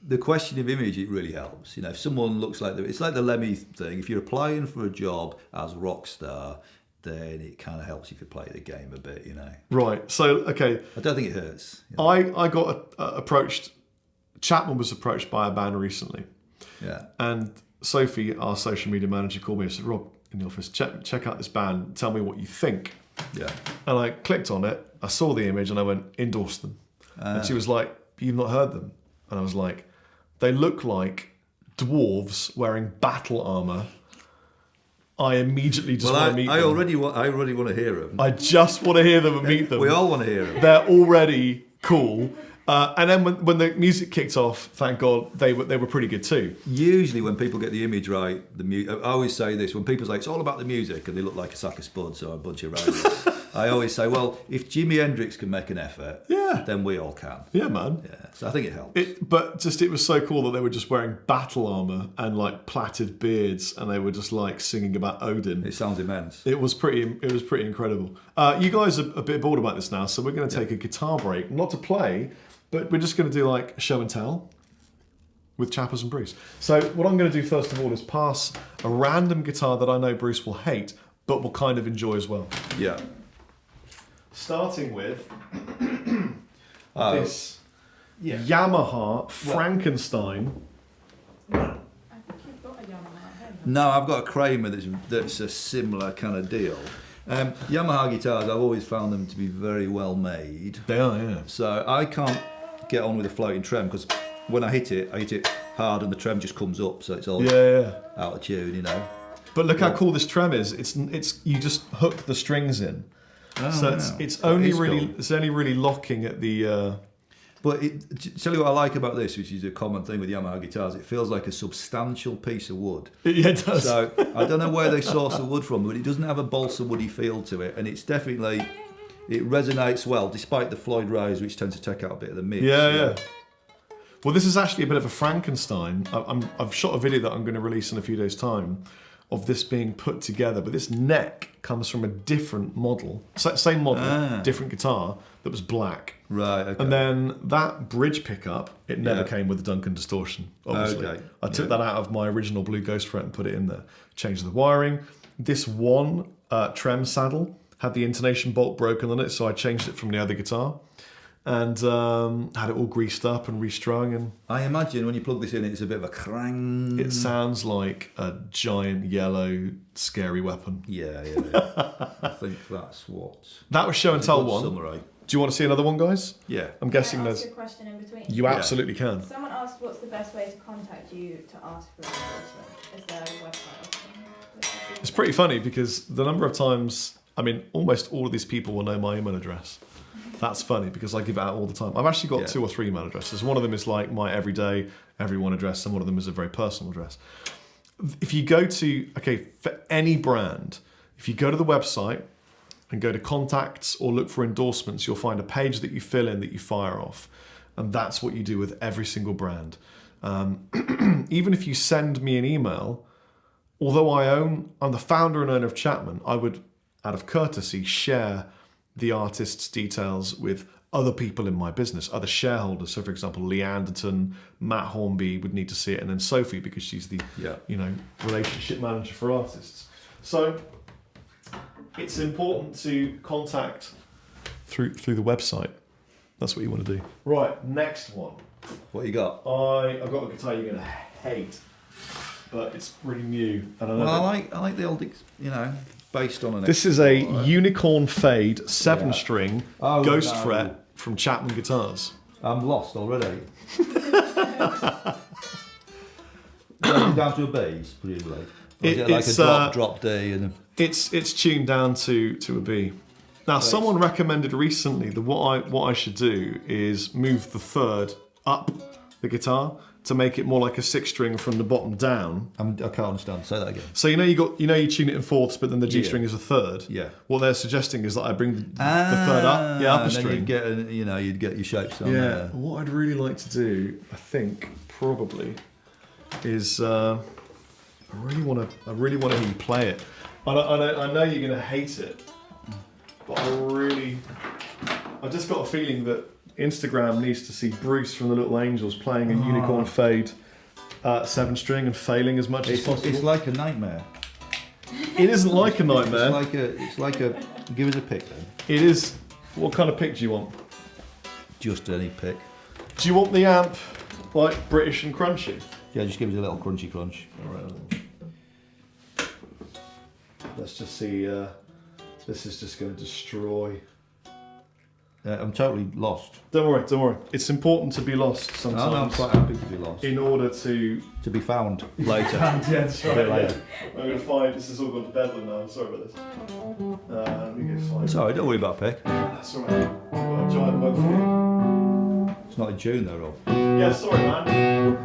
B: The question of image, it really helps. If someone looks like it's like the Lemmy thing. If you're applying for a job as a rock star, then it kind of helps if you play the game a bit.
A: Right. So okay.
B: I don't think it hurts.
A: I got approached. Chapman was approached by a band recently.
B: Yeah.
A: And Sophie, our social media manager, called me and said, "Rob, in the office, check out this band. Tell me what you think."
B: Yeah.
A: And I clicked on it. I saw the image and I went, "Endorse them." And she was like, "You've not heard them?" And I was like, "They look like dwarves wearing battle armor." I immediately just want to meet them.
B: I already want to hear them.
A: I just want to hear them and meet them.
B: We all want to hear them.
A: They're already cool. And then when the music kicked off, thank God, they were pretty good too.
B: Usually when people get the image right, I always say this, when people say it's all about the music and they look like a sack of spuds or a bunch of rabbits, I always say, well, if Jimi Hendrix can make an effort, then we all can.
A: Yeah, man.
B: Yeah, so I think it helps.
A: It was so cool that they were just wearing battle armor and like plaited beards, and they were just like singing about Odin.
B: It sounds immense.
A: It was pretty incredible. You guys are a bit bored about this now, so we're going to take a guitar break, not to play, but we're just going to do like show and tell with Chappers and Bruce. So what I'm going to do first of all is pass a random guitar that I know Bruce will hate, but will kind of enjoy as well.
B: Yeah.
A: Starting with this Yamaha Frankenstein.
C: I think you've got a Yamaha at home.
B: No, I've got a Kramer that's a similar kind of deal. Yamaha guitars, I've always found them to be very well made.
A: They are, yeah.
B: So I can't get on with a floating trem because when I hit it hard and the trem just comes up, so it's all
A: Yeah.
B: out of tune, you know.
A: But look how cool this trem is. It's you just hook the strings in, so it's only really locking at the.
B: But tell you what I like about this, which is a common thing with Yamaha guitars, it feels like a substantial piece of wood.
A: Yeah, it does.
B: So I don't know where they source the wood from, but it doesn't have a balsa woody feel to it, and it's definitely, it resonates well, despite the Floyd Rose, which tends to take out a bit of the mix.
A: Yeah. Well, this is actually a bit of a Frankenstein. I've shot a video that I'm going to release in a few days' time of this being put together, but this neck comes from a different model, same model, different guitar that was black.
B: Right. Okay.
A: And then that bridge pickup, it never came with the Duncan distortion, obviously.
B: Okay.
A: I took that out of my original Blue Ghost fret and put it in there. Changed the wiring. This one trem saddle had the intonation bolt broken on it, so I changed it from the other guitar. And had it all greased up and restrung. And
B: I imagine when you plug this in, it's a bit of a crang.
A: it sounds like a giant yellow scary weapon.
B: Yeah. I think that's what.
A: That was show and tell
B: Good
A: one.
B: summary.
A: Do you want to see another one, guys?
B: Yeah.
A: I'm guessing
C: Can I ask
A: there's.
C: a question in between?
A: You absolutely can.
C: Someone asked what's the best way to contact you to ask for an endorsement. Is there a website or something?
A: It's pretty funny because the number of times, I mean, almost all of these people will know my email address. That's funny because I give it out all the time. I've actually got 2 or 3 email addresses. One of them is like my everyday, everyone address, and one of them is a very personal address. If you go to, for any brand, if you go to the website and go to contacts or look for endorsements, you'll find a page that you fill in that you fire off. And that's what you do with every single brand. Even if you send me an email, although I'm the founder and owner of Chapman, I would, out of courtesy, share the artist's details with other people in my business, other shareholders. So, for example, Lee Anderton, Matt Hornby would need to see it, and then Sophie, because she's the relationship manager for artists. So it's important to contact through the website. That's what you want to do. Right, next one.
B: What you got?
A: I've got a guitar you're going to hate, but it's really new. And
B: I like the old, based on an.
A: This is a Unicorn Fade 7-string Ghost fret from Chapman Guitars.
B: I'm lost already. Down to a bass, presumably. Or is it like a drop D and.
A: It's tuned down to a B. Now, someone recommended recently that what I should do is move the third up the guitar to make it more like a 6-string from the bottom down.
B: I can't understand. Say that again.
A: So you tune it in fourths, but then the G string is a third.
B: Yeah.
A: What they're suggesting is that I bring the third up, up a string.
B: Then you'd get your shapes on.
A: Yeah. What I'd really like to do, I think, probably, is I really want to hear you play it. I know you're going to hate it, but I just got a feeling that Instagram needs to see Bruce from the Little Angels playing a Unicorn Fade 7-string and failing as much as possible.
B: It's like a nightmare.
A: It isn't like a nightmare.
B: It's like a. Give us a pick then.
A: It is. What kind of pick do you want?
B: Just any pick.
A: Do you want the amp like British and crunchy?
B: Yeah, just give us a little crunchy crunch.
A: All right. Let's just see. This is just going to destroy.
B: I'm totally lost.
A: Don't worry. It's important to be lost sometimes.
B: I'm quite happy to be lost.
A: In order to
B: be found later.
A: That's right.
B: A bit later.
A: I'm going to find. This has all gone to bedlam now. I'm sorry about this. Let me go find.
B: It's alright. Don't worry about pick.
A: That's alright. I've got a giant mug for you.
B: It's not in tune though, Rob.
A: Yeah, sorry, man.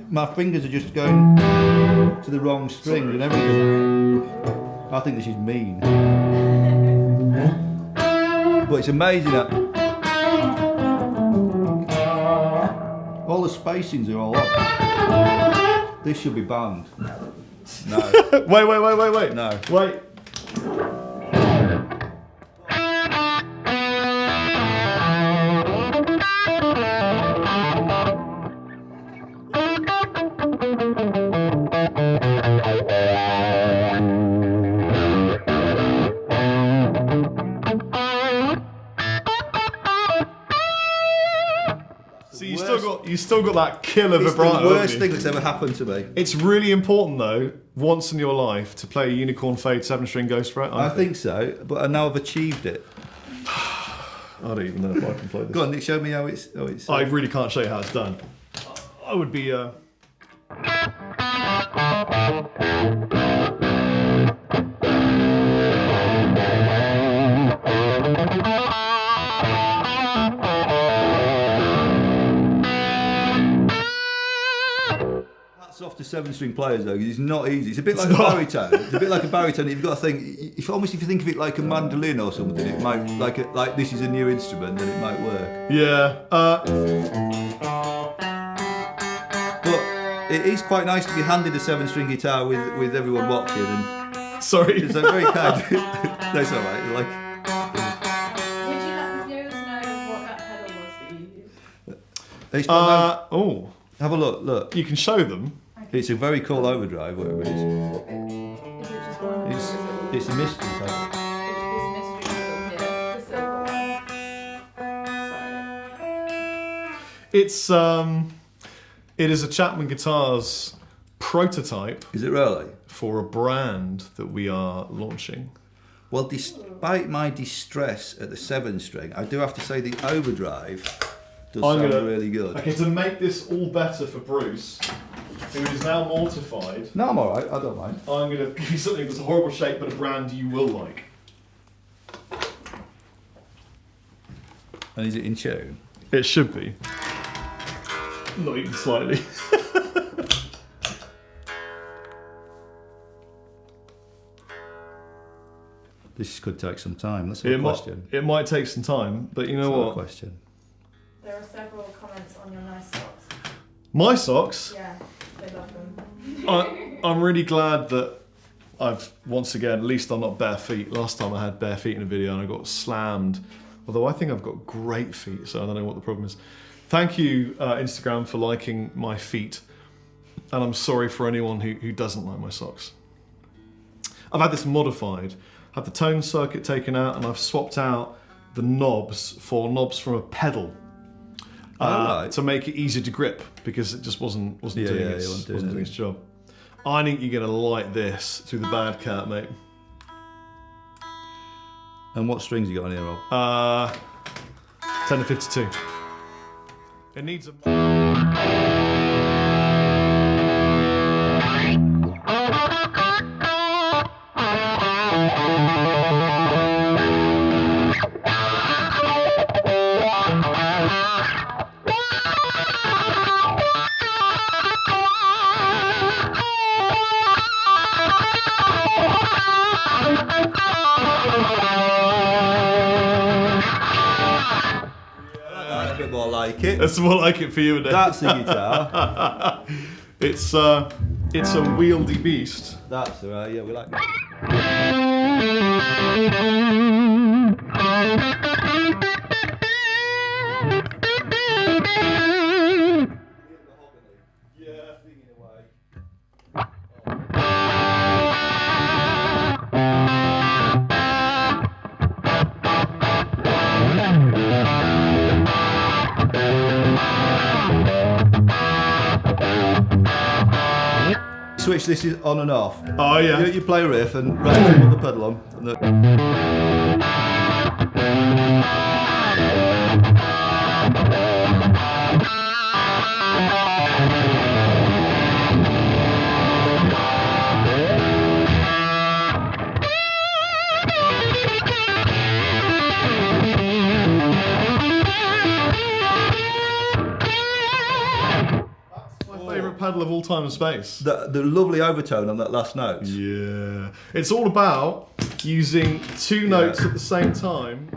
B: My fingers are just going to the wrong strings and everything. I think this is mean. But it's amazing that all the spacings are all off. This should be banned. No.
A: Wait.
B: No.
A: Wait. You still got that killer vibrato.
B: It's the worst thing that's ever happened to me.
A: It's really important though, once in your life, to play a Unicorn Fade 7-string Ghost fret.
B: I think so, but now I've achieved it.
A: I don't even know if I can play this.
B: Go on, Nick, show me how it's.
A: I really can't show you how it's done. I would be.
B: That's off to 7-string players though, because it's not easy. It's a bit like a baritone. It's a bit like a baritone. You've got to think. If you think of it like a mandolin or something, it might like this is a new instrument, then it might work.
A: Yeah.
B: But it is quite nice to be handed a 7-string guitar with everyone watching, and
A: Sorry.
B: it's very kind. That's all right. Like.
C: Would you let the viewers know what that pedal was that you used?
B: It's got
A: Oh.
B: have a look. Look.
A: You can show them.
B: It's a very cool overdrive, whatever it is.
C: Is it just one? or is it
B: It's a mystery.
C: It's this mystery pedal here, the silver one.
A: It is a Chapman Guitars prototype
B: Is it really?
A: for a brand that we are launching.
B: Well, despite my distress at the 7-string, I do have to say the overdrive does sound really good.
A: Okay, to make this all better for Bruce, who is now mortified,
B: No, I'm all right. I don't mind.
A: I'm going to give you something that's a horrible shape but a brand you will like.
B: And is it in tune?
A: It should be. Not even slightly.
B: This could take some time. That's a question.
A: It might take some time, but you know
B: That's a
A: what?
B: question.
C: There are several comments on your nice socks.
A: My socks,
C: Yeah, they love them.
A: I'm really glad that I've, once again, at least I'm not bare feet. Last time I had bare feet in a video and I got slammed. Although I think I've got great feet, so I don't know what the problem is. Thank you, Instagram, for liking my feet. And I'm sorry for anyone who doesn't like my socks. I've had this modified. Had the tone circuit taken out and I've swapped out the knobs for knobs from a pedal.
B: Right.
A: To make it easier to grip because it just wasn't doing its job. I think you're gonna like this through the BadCat, mate.
B: And what strings you got on here, Rob?
A: 10 to 52. It needs a.
B: That's a bit more like it.
A: That's more like it for you, isn't it?
B: That's the guitar.
A: It's a wieldy beast.
B: That's all right. Yeah, we like that. Switch this is on and off.
A: Oh yeah.
B: You play a riff and put the pedal on. And
A: Favourite pedal of all time and space.
B: the lovely overtone on that last note.
A: Yeah. It's all about using two notes at the same time.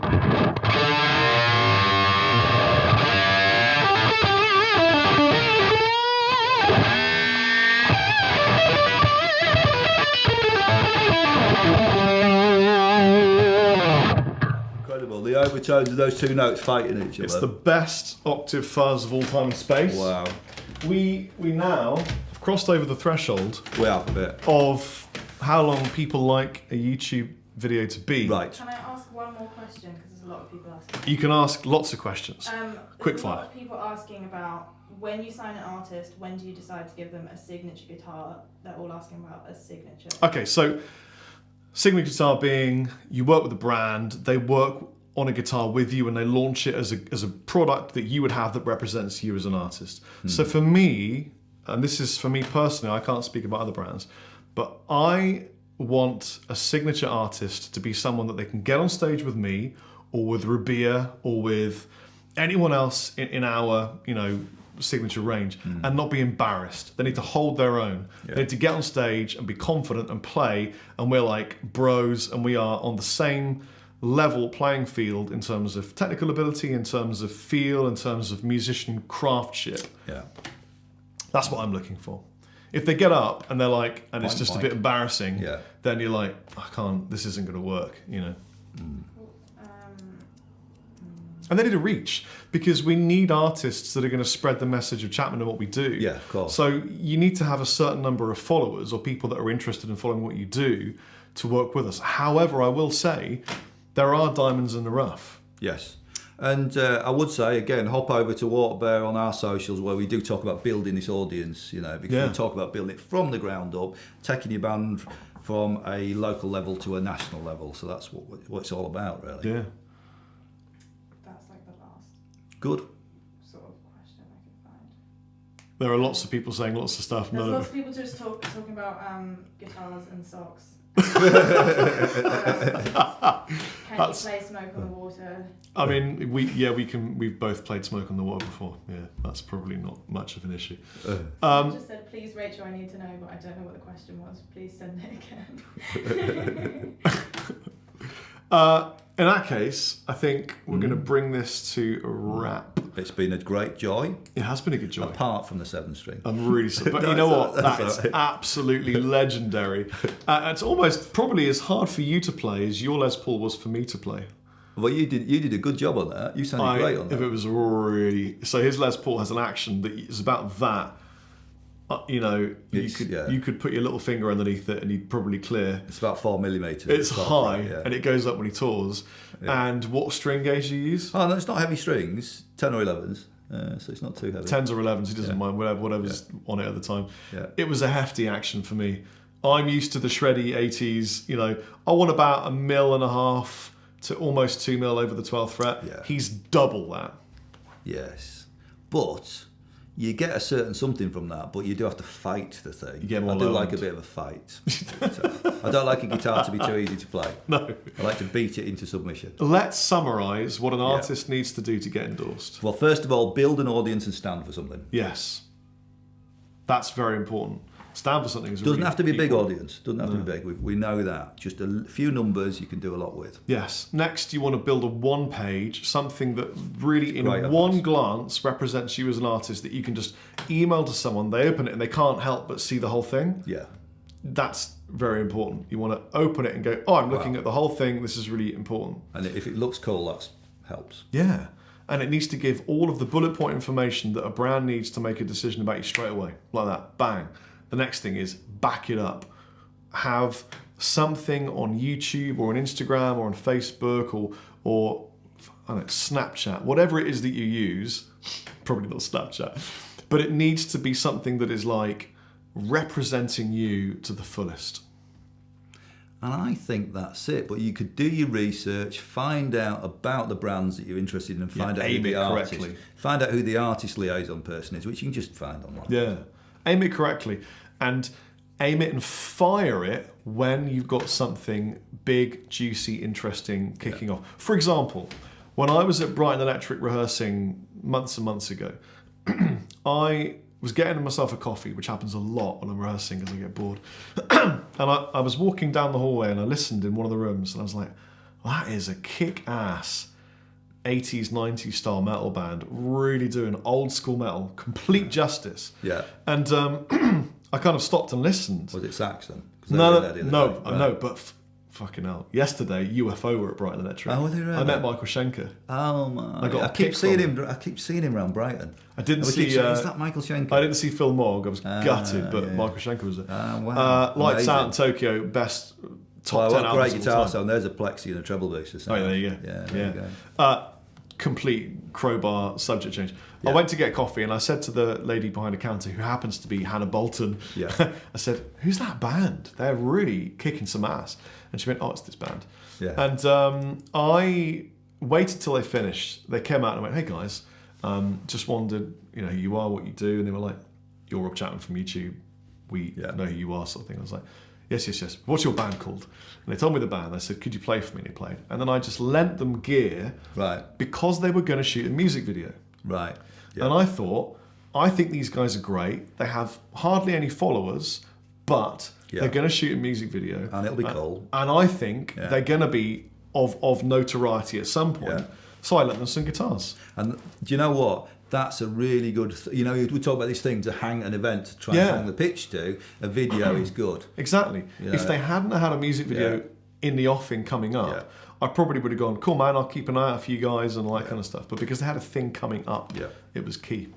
B: Incredible. The overtones of those two notes fighting each other.
A: It's the best octave fuzz of all time and space.
B: Wow.
A: We now have crossed over the threshold
B: We have a bit.
A: of how long people like a YouTube video to be.
B: Right.
C: Can I ask one more question? Because there's a lot of people asking.
A: You can ask lots of questions. Quick
C: There's a lot
A: fire.
C: of people asking about when you sign an artist, when do you decide to give them a signature guitar? They're all asking about a signature.
A: Okay, so signature guitar being you work with a brand, they work on a guitar with you and they launch it as a product that you would have that represents you as an artist. So for me, and this is for me personally, I can't speak about other brands, but I want a signature artist to be someone that they can get on stage with me or with Rabia or with anyone else in our, signature range and not be embarrassed. They need to hold their own. They need to get on stage and be confident and play, and we're like bros and we are on the same level playing field in terms of technical ability, in terms of feel, in terms of musician craftship.
B: Yeah.
A: That's what I'm looking for. If they get up and they're like, and it's just a bit embarrassing,
B: Yeah.
A: then you're like, I can't, this isn't going to work, And they need a reach, because we need artists that are going to spread the message of Chapman and what we do.
B: Yeah, of course.
A: So you need to have a certain number of followers or people that are interested in following what you do to work with us. However, I will say there are diamonds in the rough.
B: Yes. And I would say, again, hop over to Waterbear on our socials where we do talk about building this audience, because we talk about building it from the ground up, taking your band from a local level to a national level. So that's what it's all about, really.
A: Yeah.
C: That's like the last
B: Good.
C: sort of question I can find.
A: There are lots of people saying lots of stuff.
C: There's
A: None
C: lots
A: of
C: of people just talking about guitars and socks. Can you play Smoke on the Water?
A: I mean, we've both played Smoke on the Water before. Yeah, that's probably not much of an issue.
C: I just said, please, Rachel, I need to know, but I don't know what the question was. Please send it again.
A: In that case, I think we're going to bring this to a wrap.
B: It's been a great joy,
A: It has been a good joy.
B: apart from the 7-string.
A: I'm really sorry. But you know what? That's absolutely legendary. It's almost probably as hard for you to play as your Les Paul was for me to play.
B: Well, you did a good job on that. You sounded great on that.
A: If it was really... So his Les Paul has an action that is about that. You could put your little finger underneath it and he'd probably clear.
B: It's about 4mm.
A: It's high,
B: yeah.
A: and it goes up when he tours. Yeah. And what string gauge do you use?
B: Oh, no, it's not heavy strings, 10 or 11s, so it's not too heavy.
A: 10s or 11s, he doesn't mind, whatever's on it at the time.
B: Yeah.
A: It was a hefty action for me. I'm used to the shreddy 80s, I want about 1.5 mil to almost 2 mil over the 12th fret.
B: Yeah.
A: He's double that.
B: Yes. But you get a certain something from that, but you do have to fight the thing.
A: You get more
B: I do
A: low
B: like
A: end.
B: a bit of a fight. I don't like a guitar to be too easy to play.
A: No.
B: I like to beat it into submission.
A: Let's summarise what an artist needs to do to get endorsed.
B: Well, first of all, build an audience and stand for something.
A: Yes. That's very important. Stand for something.
B: Doesn't have to be a big audience. Doesn't have to be big. We know that. Just a few numbers you can do a lot with.
A: Yes. Next, you want to build a one page, something that really in
B: Great
A: one
B: advice.
A: glance represents you as an artist that you can just email to someone, they open it and they can't help but see the whole thing.
B: Yeah.
A: That's very important. You want to open it and go, oh, I'm looking at the whole thing. This is really important.
B: And if it looks cool, that helps.
A: Yeah. And it needs to give all of the bullet point information that a brand needs to make a decision about you straight away. Like that. Bang. The next thing is back it up. Have something on YouTube or on Instagram or on Facebook or I don't know, Snapchat, whatever it is that you use, probably not Snapchat, but it needs to be something that is like representing you to the fullest.
B: And I think that's it. But you could do your research, find out about the brands that you're interested in, and find out who
A: aim
B: the
A: it
B: artist,
A: correctly.
B: find out who the artist liaison person is, which you can just find online.
A: Yeah. Aim it correctly and aim it and fire it when you've got something big, juicy, interesting kicking off. For example, when I was at Brighton Electric rehearsing months and months ago, I was getting myself a coffee, which happens a lot when I'm rehearsing because I get bored. And I was walking down the hallway and I listened in one of the rooms and I was like, that is a kick-ass 80s, 90s style metal band, really doing old school metal, complete justice.
B: Yeah.
A: And I kind of stopped and listened.
B: Was it Saxon?
A: No, but fucking hell. Yesterday, UFO were at Brighton Electric.
B: Oh, were they really?
A: I met Michael Schenker.
B: Oh my!
A: I
B: keep seeing him around Brighton.
A: I didn't see.
B: Is that Michael Schenker?
A: I didn't see Phil Mogg. I was gutted, but Michael Schenker was there.
B: Wow!
A: Lights Out in Tokyo, best top 10 albums.
B: Great
A: of all
B: guitar
A: time.
B: sound. There's a plexi and a treble bass.
A: Oh, there you go.
B: Yeah, there you go.
A: Complete crowbar subject change.
B: Yeah.
A: I went to get coffee and I said to the lady behind the counter, who happens to be Hannah Bolton,
B: Yeah.
A: I said, who's that band? They're really kicking some ass. And she went, oh, it's this band.
B: Yeah.
A: And I waited till they finished. They came out and went, "Hey guys, just wondered, who you are, what you do," and they were like, "You're Rob Chapman from YouTube. We know who you are," sort of thing. I was like, Yes. What's your band called? And they told me the band. I said, "Could you play for me?" And he played. And then I just lent them gear,
B: Right?
A: because they were going to shoot a music video.
B: Right. Yeah.
A: And I thought, I think these guys are great. They have hardly any followers, but they're going to shoot a music video,
B: And it'll be cool.
A: And I think they're going to be of notoriety at some point.
B: Yeah.
A: So I lent them some guitars.
B: And do you know what? That's a really good. We talk about this thing to hang an event to try and hang the pitch to. A video is good.
A: Exactly. If they hadn't had a music video in the offing coming up, I probably would have gone, "Cool, man, I'll keep an eye out for you guys," and all that kind of stuff. But because they had a thing coming up, it was key.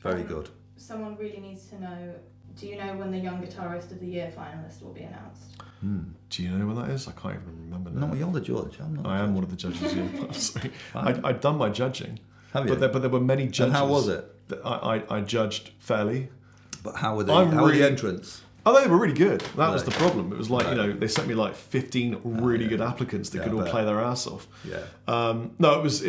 B: Very good.
C: Someone really needs to know, do you know when the Young Guitarist of the Year finalist will be announced?
A: Do you know when that is? I can't even remember now.
B: No, you're the judge. I'm not.
A: I am one of the judges. Sorry. I'd done my judging.
B: Have you?
A: But there were many judges.
B: And how was it?
A: That I judged fairly.
B: But how were the entrants?
A: Oh, they were really good. That was the problem. It was like, they sent me like 15 really good applicants that could all play their ass off.
B: Yeah.
A: No, it was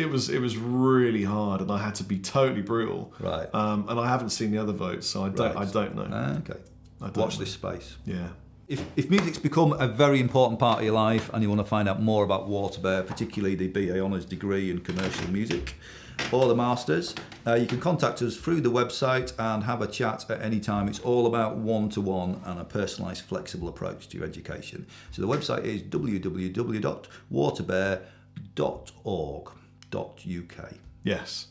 A: really hard, and I had to be totally brutal.
B: Right.
A: And I haven't seen the other votes, so I don't know.
B: Okay.
A: I don't
B: Watch
A: know.
B: this space.
A: Yeah.
B: If music's become a very important part of your life and you want to find out more about Waterbear, particularly the BA Honours degree in commercial music or the Masters, you can contact us through the website and have a chat at any time. It's all about one-to-one and a personalised, flexible approach to your education. So the website is www.waterbear.org.uk.
A: Yes.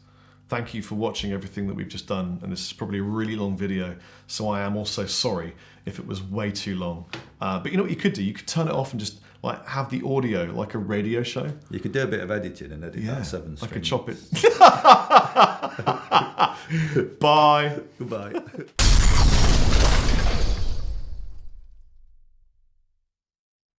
A: Thank you for watching everything that we've just done, and this is probably a really long video, so I am also sorry if it was way too long. But you know what you could do? You could turn it off and just like have the audio like a radio show.
B: You could do a bit of editing and edit that 7
A: I
B: string.
A: could chop it. Bye.
B: Goodbye.